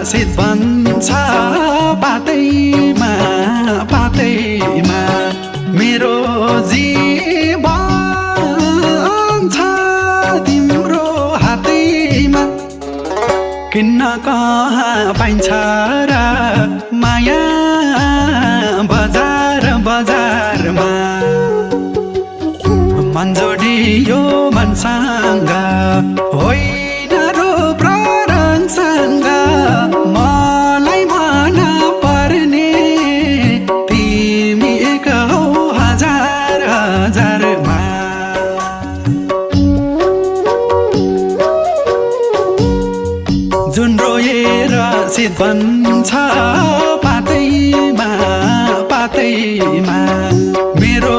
शीत बन्छ पातैमा पातैमा मेरो जीवन छ तिम्रो हातैमा किन्न कहाँ पाइन्छ र माया बजार बजारमा मन जोडियो मनसँग होइन रूप र रङसँग मलाई मन पर्ने तिमी एक हौ हजार हजारमा जुन रोएर शीत बन्छ पातैमा पातैमा मेरो